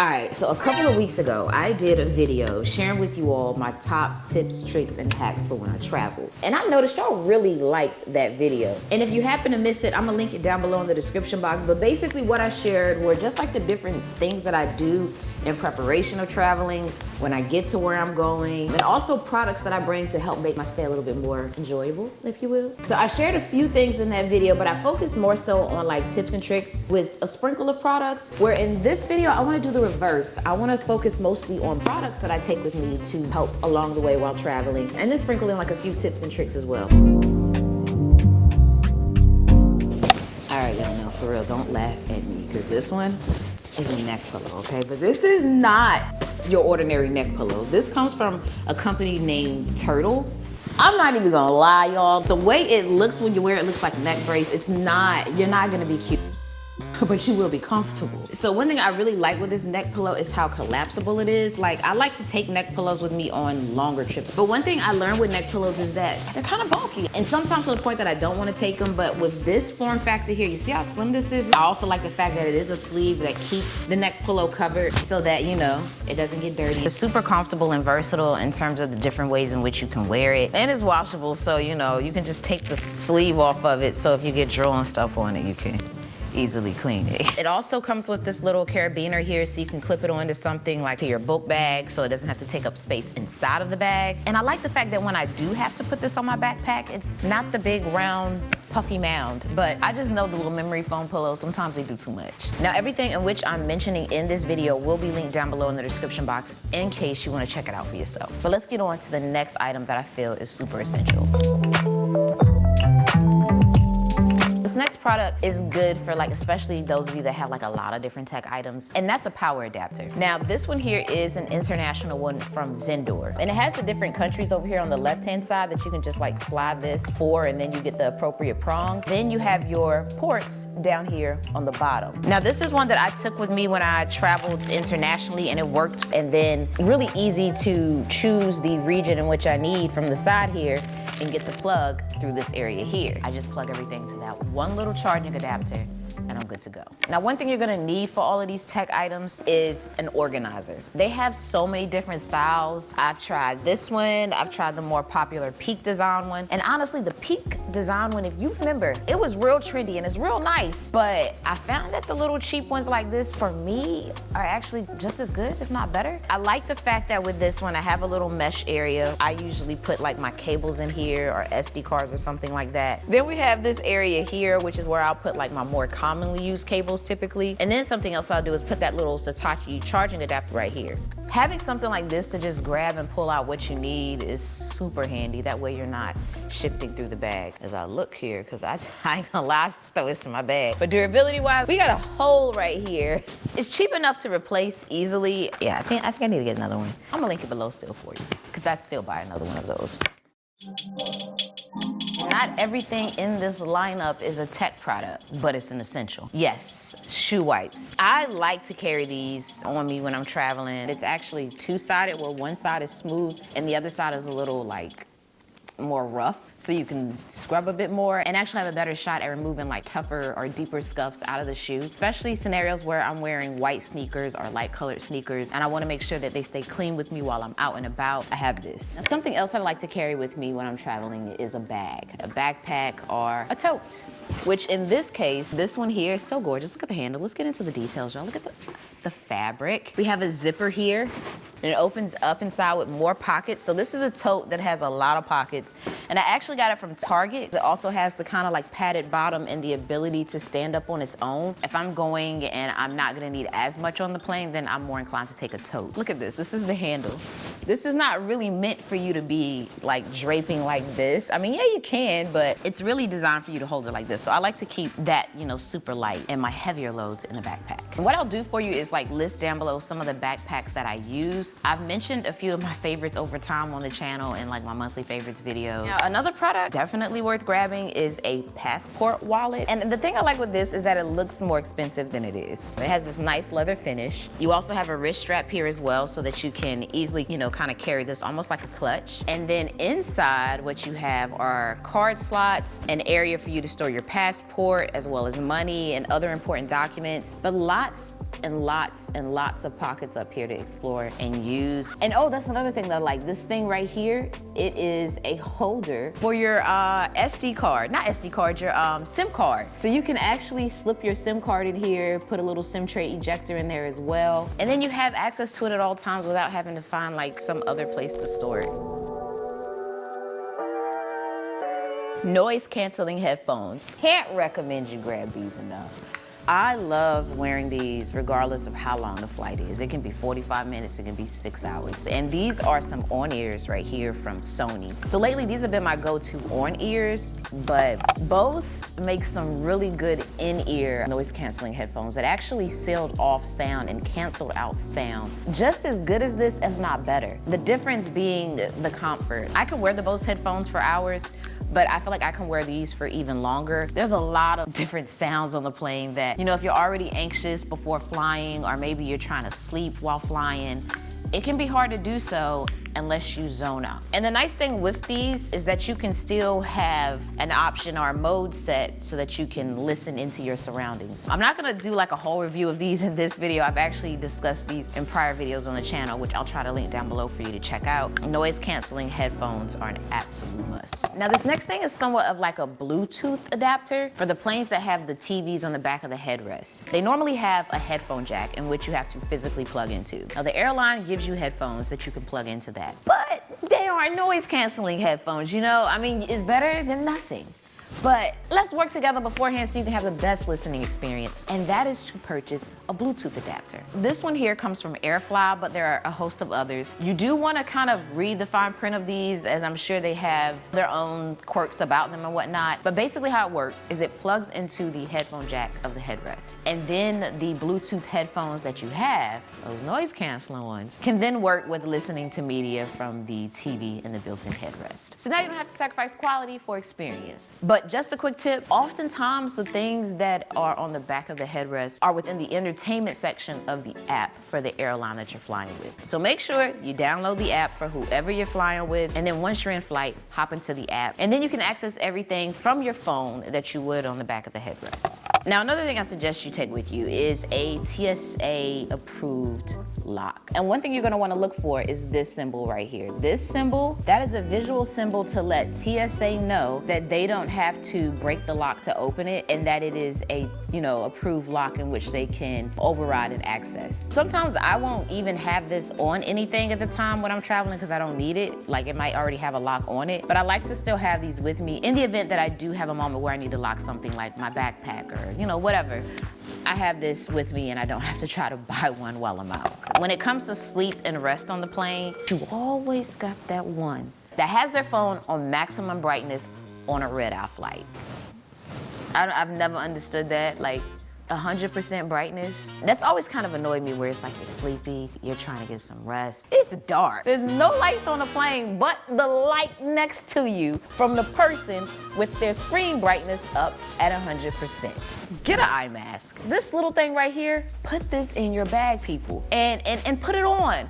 All right, so a couple of weeks ago, I did a video sharing with you all my top tips, tricks, and hacks for when I travel. And I noticed y'all really liked that video. And if you happen to miss it, I'm gonna link it down below in the description box. But basically what I shared were just like the different things that I do in preparation of traveling, when I get to where I'm going, and also products that I bring to help make my stay a little bit more enjoyable, if you will. So I shared a few things in that video, but I focused more so on like tips and tricks with a sprinkle of products, where in this video, I wanna do the reverse. I wanna focus mostly on products that I take with me to help along the way while traveling, and then sprinkle in like a few tips and tricks as well. All right, y'all, now for real, don't laugh at me, because this one is a neck pillow, okay? But this is not your ordinary neck pillow. This comes from a company named Turtle. I'm not even gonna lie, y'all. The way it looks when you wear it looks like a neck brace. It's not, you're not gonna be cute, but you will be comfortable. So one thing I really like with this neck pillow is how collapsible it is. Like, I like to take neck pillows with me on longer trips. But one thing I learned with neck pillows is that they're kind of bulky. And sometimes to the point that I don't want to take them, but with this form factor here, you see how slim this is? I also like the fact that it is a sleeve that keeps the neck pillow covered so that, you know, it doesn't get dirty. It's super comfortable and versatile in terms of the different ways in which you can wear it. And it's washable, so, you know, you can just take the sleeve off of it, so if you get drool and stuff on it, you can easily clean it. It also comes with this little carabiner here, so you can clip it onto something like to your book bag, so it doesn't have to take up space inside of the bag. And I like the fact that when I do have to put this on my backpack, it's not the big round puffy mound, but I just know the little memory foam pillows, sometimes they do too much. Now, everything in which I'm mentioning in this video will be linked down below in the description box in case you want to check it out for yourself. But let's get on to the next item that I feel is super essential. This next product is good for like, especially those of you that have like a lot of different tech items, and that's a power adapter. Now, this one here is an international one from Zendor, and it has the different countries over here on the left-hand side that you can just like slide this for, and then you get the appropriate prongs. Then you have your ports down here on the bottom. Now, this is one that I took with me when I traveled internationally, and it worked, and then really easy to choose the region in which I need from the side here and get the plug through this area here. I just plug everything to that one little charging adapter and I'm good to go. Now, one thing you're gonna need for all of these tech items is an organizer. They have so many different styles. I've tried this one, I've tried the more popular Peak design one, and honestly, the Peak design one, if you remember, it was real trendy and it's real nice, but I found that the little cheap ones like this, for me, are actually just as good, if not better. I like the fact that with this one, I have a little mesh area. I usually put like my cables in here or SD cards or something like that. Then we have this area here, which is where I'll put like my more commonly used cables typically. And then something else I'll do is put that little Sanitation charging adapter right here. Having something like this to just grab and pull out what you need is super handy. That way you're not shifting through the bag. As I look here, because I ain't gonna lie, I just throw this in my bag. But durability wise, we got a hole right here. It's cheap enough to replace easily. Yeah, I think I need to get another one. I'm gonna link it below still for you, because I'd still buy another one of those. Not everything in this lineup is a tech product, but it's an essential. Yes, shoe wipes. I like to carry these on me when I'm traveling. It's actually two-sided, where one side is smooth and the other side is a little like more rough, so you can scrub a bit more and actually have a better shot at removing like tougher or deeper scuffs out of the shoe, especially scenarios where I'm wearing white sneakers or light colored sneakers and I want to make sure that they stay clean with me while I'm out and about. I have this. Now, something else I like to carry with me when I'm traveling is a bag, a backpack or a tote, which in this case, this one here is so gorgeous. Look at the handle. Let's get into the details, y'all. Look at the fabric. We have a zipper here, and it opens up inside with more pockets. So this is a tote that has a lot of pockets. And I actually got it from Target. It also has the kind of like padded bottom and the ability to stand up on its own. If I'm going and I'm not gonna need as much on the plane, then I'm more inclined to take a tote. Look at this, this is the handle. This is not really meant for you to be like draping like this. I mean, yeah, you can, but it's really designed for you to hold it like this. So I like to keep that, you know, super light and my heavier loads in a backpack. And what I'll do for you is like list down below some of the backpacks that I use. I've mentioned a few of my favorites over time on the channel in like my monthly favorites video. Now, another product definitely worth grabbing is a passport wallet. And the thing I like with this is that it looks more expensive than it is. It has this nice leather finish. You also have a wrist strap here as well so that you can easily, you know, kind of carry this almost like a clutch. And then inside what you have are card slots, an area for you to store your passport as well as money and other important documents, but lots and lots of pockets up here to explore and use. And oh, that's another thing that I like. This thing right here, it is a holder for your SD card. Not SD card, your SIM card. So you can actually slip your SIM card in here, put a little SIM tray ejector in there as well. And then you have access to it at all times without having to find like some other place to store it. Noise canceling headphones. Can't recommend you grab these enough. I love wearing these regardless of how long the flight is. It can be 45 minutes, it can be 6 hours. And these are some on-ears right here from Sony. So lately, these have been my go-to on-ears, but Bose makes some really good in-ear noise canceling headphones that actually sealed off sound and canceled out sound just as good as this, if not better. The difference being the comfort. I can wear the Bose headphones for hours, but I feel like I can wear these for even longer. There's a lot of different sounds on the plane that, you know, if you're already anxious before flying, or maybe you're trying to sleep while flying, it can be hard to do so unless you zone out. And the nice thing with these is that you can still have an option or a mode set so that you can listen into your surroundings. I'm not gonna do like a whole review of these in this video. I've actually discussed these in prior videos on the channel, which I'll try to link down below for you to check out. Noise canceling headphones are an absolute must. Now this next thing is somewhat of like a Bluetooth adapter for the planes that have the TVs on the back of the headrest. They normally have a headphone jack in which you have to physically plug into. Now the airline gives you headphones that you can plug into that. But they are noise canceling headphones, you know? I mean, it's better than nothing. But let's work together beforehand so you can have the best listening experience, and that is to purchase a Bluetooth adapter. This one here comes from Airfly, but there are a host of others. You do want to kind of read the fine print of these, as I'm sure they have their own quirks about them and whatnot. But basically how it works is it plugs into the headphone jack of the headrest. And then the Bluetooth headphones that you have, those noise canceling ones, can then work with listening to media from the TV and the built-in headrest. So now you don't have to sacrifice quality for experience. But just a quick tip, oftentimes the things that are on the back of the headrest are within the entertainment section of the app for the airline that you're flying with. So make sure you download the app for whoever you're flying with, and then once you're in flight, hop into the app, and then you can access everything from your phone that you would on the back of the headrest. Now, another thing I suggest you take with you is a TSA approved lock. And one thing you're gonna wanna look for is this symbol right here. This symbol, that is a visual symbol to let TSA know that they don't have to break the lock to open it, and that it is a, you know, approved lock in which they can override and access. Sometimes I won't even have this on anything at the time when I'm traveling because I don't need it. Like, it might already have a lock on it, but I like to still have these with me in the event that I do have a moment where I need to lock something like my backpack or, you know, whatever. I have this with me and I don't have to try to buy one while I'm out. When it comes to sleep and rest on the plane, you always got that one that has their phone on maximum brightness on a red-eye flight. I've never understood that, like 100% brightness. That's always kind of annoyed me, where it's like you're sleepy, you're trying to get some rest. It's dark. There's no lights on the plane but the light next to you from the person with their screen brightness up at 100%. Get an eye mask. This little thing right here, put this in your bag, people, and put it on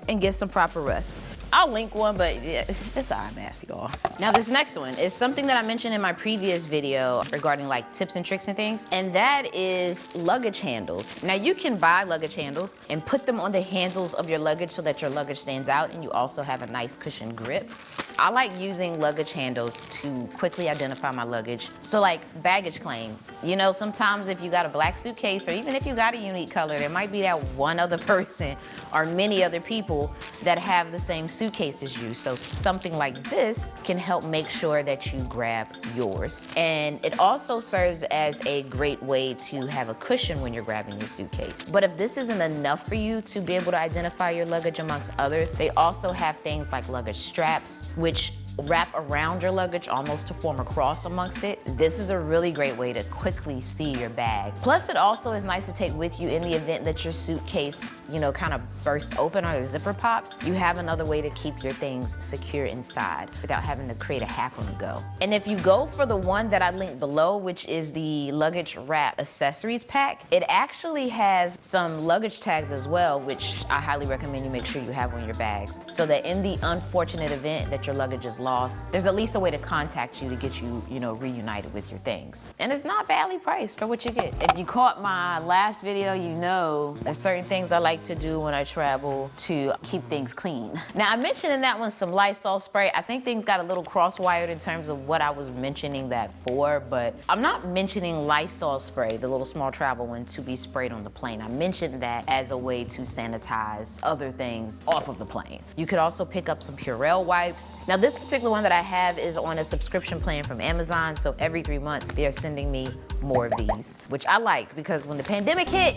and get some proper rest. I'll link one, but yeah, it's an eye mask, y'all. Now this next one is something that I mentioned in my previous video regarding like tips and tricks and things, and that is luggage handles. Now you can buy luggage handles and put them on the handles of your luggage so that your luggage stands out and you also have a nice cushion grip. I like using luggage handles to quickly identify my luggage. So like baggage claim, you know, sometimes if you got a black suitcase or even if you got a unique color, there might be that one other person or many other people that have the same suitcase as you. So something like this can help make sure that you grab yours. And it also serves as a great way to have a cushion when you're grabbing your suitcase. But if this isn't enough for you to be able to identify your luggage amongst others, they also have things like luggage straps, which wrap around your luggage almost to form a cross amongst it. This is a really great way to quickly see your bag. Plus, it also is nice to take with you in the event that your suitcase, you know, kind of bursts open or the zipper pops. You have another way to keep your things secure inside without having to create a hack on the go. And if you go for the one that I linked below, which is the luggage wrap accessories pack, it actually has some luggage tags as well, which I highly recommend you make sure you have on your bags, so that in the unfortunate event that your luggage is lost, there's at least a way to contact you to get you, reunited with your things. And it's not badly priced for what you get. If you caught my last video, you know there's certain things I like to do when I travel to keep things clean. Now, I mentioned in that one some Lysol spray. I think things got a little cross-wired in terms of what I was mentioning that for, but I'm not mentioning Lysol spray, the little small travel one, to be sprayed on the plane. I mentioned that as a way to sanitize other things off of the plane. You could also pick up some Purell wipes. Now, this particular one that I have is on a subscription plan from Amazon, so every 3 months they are sending me more of these, which I like because when the pandemic hit,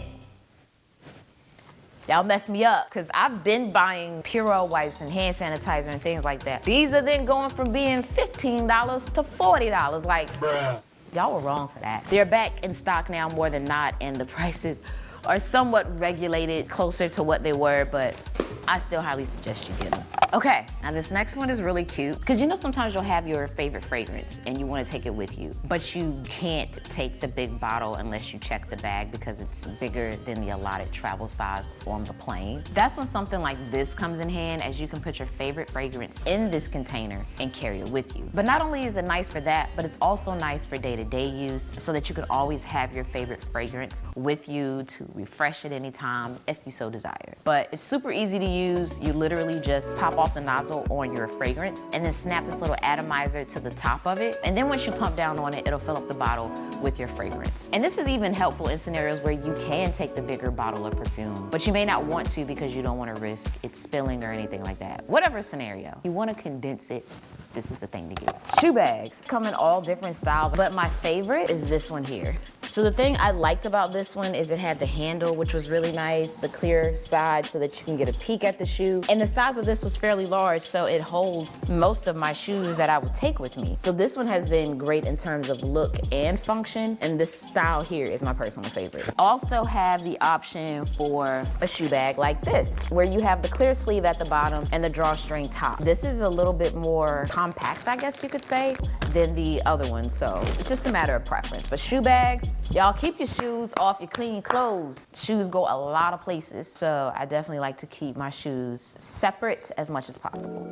y'all messed me up, because I've been buying Purell wipes and hand sanitizer and things like that. These are then going from being $15 to $40. Like, bruh, y'all were wrong for that. They're back in stock now more than not, and the prices are somewhat regulated closer to what they were, but I still highly suggest you get them. Okay, now this next one is really cute, because sometimes you'll have your favorite fragrance and you want to take it with you, but you can't take the big bottle unless you check the bag because it's bigger than the allotted travel size on the plane. That's when something like this comes in hand, as you can put your favorite fragrance in this container and carry it with you. But not only is it nice for that, but it's also nice for day-to-day use so that you can always have your favorite fragrance with you to refresh at any time if you so desire. But it's super easy to use. You literally just pop off the nozzle on your fragrance and then snap this little atomizer to the top of it. And then once you pump down on it, it'll fill up the bottle with your fragrance. And this is even helpful in scenarios where you can take the bigger bottle of perfume, but you may not want to because you don't want to risk it spilling or anything like that. Whatever scenario, you want to condense it. This is the thing to get. Shoe bags come in all different styles, but my favorite is this one here. So the thing I liked about this one is it had the handle, which was really nice, the clear side so that you can get a peek at the shoe. And the size of this was fairly large, so it holds most of my shoes that I would take with me. So this one has been great in terms of look and function, and this style here is my personal favorite. Also have the option for a shoe bag like this, where you have the clear sleeve at the bottom and the drawstring top. This is a little bit more compact, I guess you could say, than the other one, so it's just a matter of preference. But shoe bags, y'all keep your shoes off your clean clothes. Shoes go a lot of places, so I definitely like to keep my shoes separate as much as possible.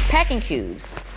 Packing cubes.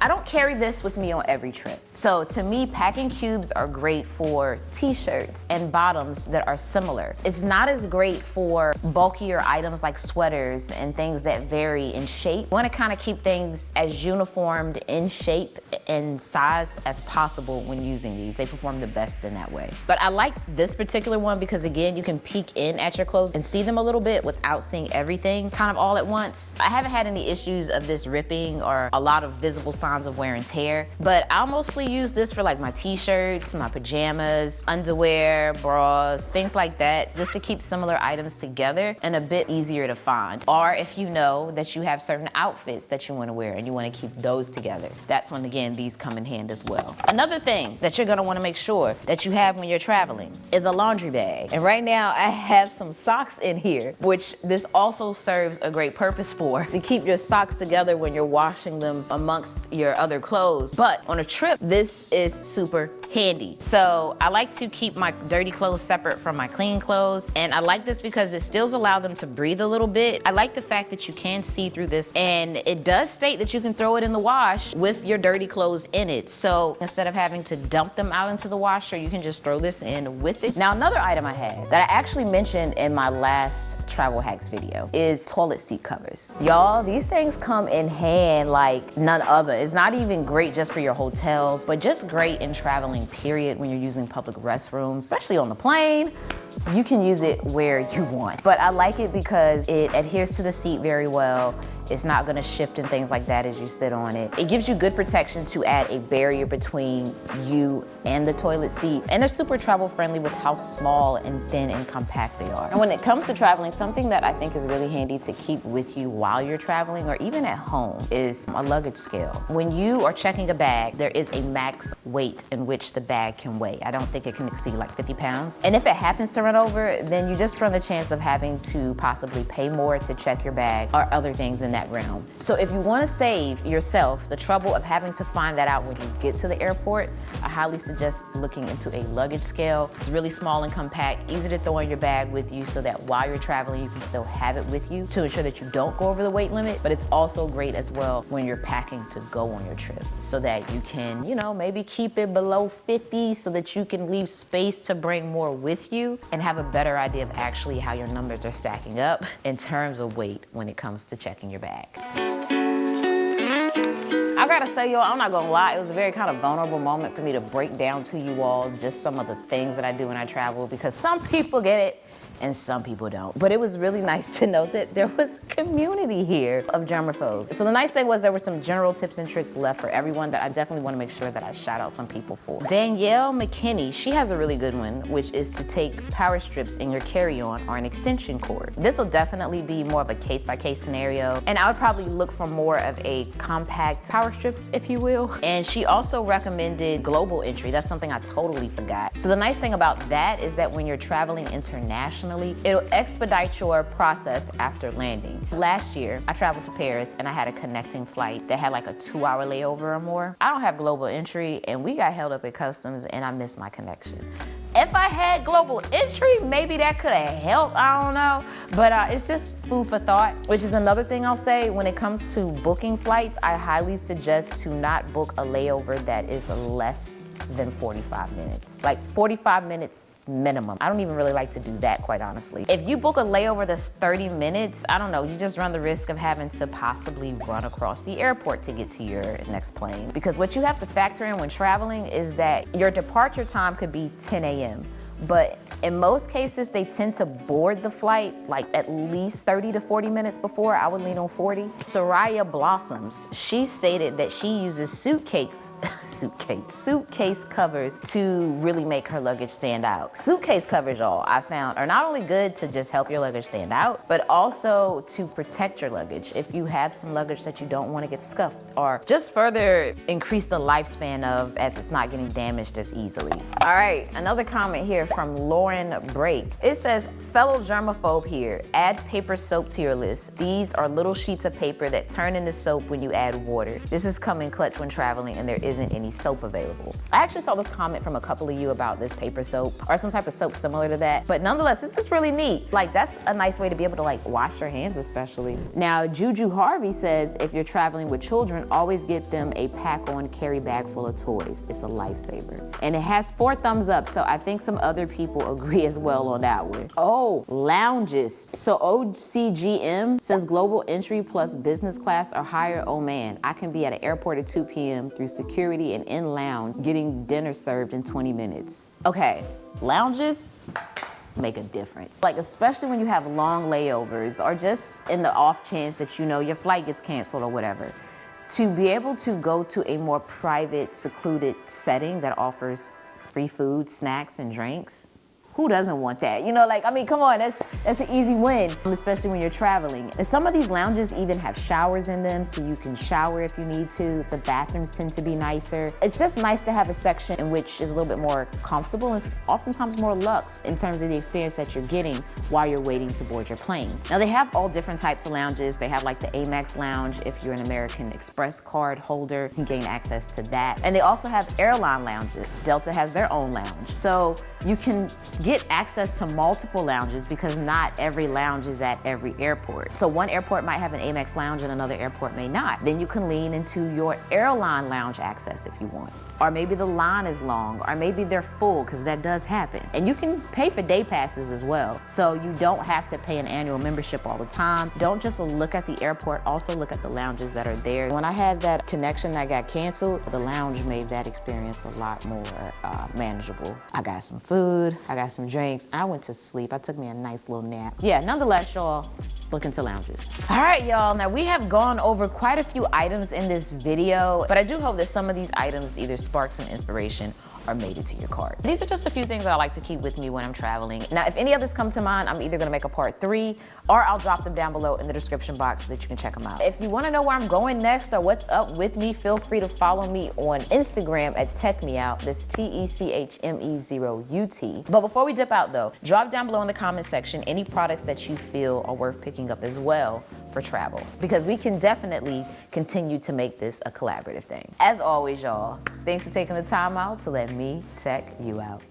I don't carry this with me on every trip. So to me, packing cubes are great for t-shirts and bottoms that are similar. It's not as great for bulkier items like sweaters and things that vary in shape. You wanna kind of keep things as uniformed in shape and size as possible when using these. They perform the best in that way. But I like this particular one because again, you can peek in at your clothes and see them a little bit without seeing everything kind of all at once. I haven't had any issues of this ripping or a lot of visible signs of wear and tear, but I'll mostly use this for like my t-shirts, my pajamas, underwear, bras, things like that, just to keep similar items together and a bit easier to find. Or if you know that you have certain outfits that you want to wear and you want to keep those together, that's when again these come in hand as well. Another thing that you're going to want to make sure that you have when you're traveling is a laundry bag. And right now I have some socks in here, which this also serves a great purpose for, to keep your socks together when you're washing them amongst your other clothes. But on a trip, this is super handy. So I like to keep my dirty clothes separate from my clean clothes. And I like this because it still allows them to breathe a little bit. I like the fact that you can see through this, and it does state that you can throw it in the wash with your dirty clothes in it. So instead of having to dump them out into the washer, you can just throw this in with it. Now, another item I have that I actually mentioned in my last travel hacks video is toilet seat covers. Y'all, these things come in hand like none other. It's not even great just for your hotels, but just great in traveling, period, when you're using public restrooms, especially on the plane. You can use it where you want. But I like it because it adheres to the seat very well. It's not gonna shift and things like that as you sit on it. It gives you good protection to add a barrier between you and the toilet seat. And they're super travel friendly with how small and thin and compact they are. And when it comes to traveling, something that I think is really handy to keep with you while you're traveling or even at home is a luggage scale. When you are checking a bag, there is a max weight in which the bag can weigh. I don't think it can exceed like 50 pounds. And if it happens to run over, then you just run the chance of having to possibly pay more to check your bag or other things in that realm. So if you want to save yourself the trouble of having to find that out when you get to the airport, I highly suggest looking into a luggage scale. It's really small and compact, easy to throw in your bag with you so that while you're traveling, you can still have it with you to ensure that you don't go over the weight limit. But it's also great as well when you're packing to go on your trip so that you can, you know, maybe keep it below 50 so that you can leave space to bring more with you and have a better idea of actually how your numbers are stacking up in terms of weight when it comes to checking your bag. I gotta say, y'all, I'm not gonna lie, it was a very kind of vulnerable moment for me to break down to you all just some of the things that I do when I travel, because some people get it and some people don't. But it was really nice to know that there was a community here of germaphobes. So the nice thing was there were some general tips and tricks left for everyone that I definitely want to make sure that I shout out some people for. Danielle McKinney, she has a really good one, which is to take power strips in your carry-on or an extension cord. This will definitely be more of a case-by-case scenario, and I would probably look for more of a compact power strip, if you will. And she also recommended global entry. That's something I totally forgot. So the nice thing about that is that when you're traveling internationally, it'll expedite your process after landing. Last year, I traveled to Paris and I had a connecting flight that had like a 2-hour layover or more. I don't have global entry and we got held up at customs and I missed my connection. If I had global entry, maybe that could have helped, I don't know. But it's just food for thought, which is another thing I'll say when it comes to booking flights. I highly suggest to not book a layover that is less than 45 minutes. Like 45 minutes minimum. I don't even really like to do that, quite honestly. If you book a layover that's 30 minutes, I don't know, you just run the risk of having to possibly run across the airport to get to your next plane. Because what you have to factor in when traveling is that your departure time could be 10 a.m. But in most cases, they tend to board the flight like at least 30 to 40 minutes before. I would lean on 40. Soraya Blossoms, she stated that she uses suitcase covers to really make her luggage stand out. Suitcase covers, y'all, I found are not only good to just help your luggage stand out, but also to protect your luggage if you have some luggage that you don't want to get scuffed, or just further increase the lifespan of as it's not getting damaged as easily. All right, another comment here from Lauren Brake. It says, fellow germaphobe here, add paper soap to your list. These are little sheets of paper that turn into soap when you add water. This is coming clutch when traveling and there isn't any soap available. I actually saw this comment from a couple of you about this paper soap or some type of soap similar to that, but nonetheless, this is really neat. Like, that's a nice way to be able to like wash your hands especially. Now, Juju Harvey says, if you're traveling with children, always get them a pack-on carry bag full of toys. It's a lifesaver. And it has 4 thumbs up, so I think some other people agree as well on that one. Oh, lounges. So OCGM says global entry plus business class or higher. Oh man, I can be at an airport at 2 p.m. through security and in lounge getting dinner served in 20 minutes. Okay, lounges make a difference. Like, especially when you have long layovers or just in the off chance that you know your flight gets canceled or whatever. To be able to go to a more private, secluded setting that offers free food, snacks, and drinks. Who doesn't want that? You know, like, I mean, come on, that's an easy win, especially when you're traveling. And some of these lounges even have showers in them, so you can shower if you need to. The bathrooms tend to be nicer. It's just nice to have a section in which is a little bit more comfortable and oftentimes more luxe in terms of the experience that you're getting while you're waiting to board your plane. Now, they have all different types of lounges. They have like the Amex lounge. If you're an American Express card holder, you can gain access to that. And they also have airline lounges. Delta has their own lounge. So you can get access to multiple lounges because not every lounge is at every airport. So one airport might have an Amex lounge and another airport may not. Then you can lean into your airline lounge access if you want. Or maybe the line is long, or maybe they're full, because that does happen. And you can pay for day passes as well. So you don't have to pay an annual membership all the time. Don't just look at the airport, also look at the lounges that are there. When I had that connection that got canceled, the lounge made that experience a lot more manageable. I got some food, I got some drinks, and I went to sleep. I took me a nice little nap. Yeah, nonetheless, y'all, look into lounges. All right, y'all, now we have gone over quite a few items in this video, but I do hope that some of these items either sparked some inspiration or made it to your cart. These are just a few things that I like to keep with me when I'm traveling. Now, if any others come to mind, I'm either gonna make a part 3 or I'll drop them down below in the description box so that you can check them out. If you wanna know where I'm going next or what's up with me, feel free to follow me on Instagram at TechMeOut. That's TECHME0UT. But before we dip out though, drop down below in the comment section any products that you feel are worth picking up as well for travel, because we can definitely continue to make this a collaborative thing. As always, y'all, thanks for taking the time out to let me tech you out.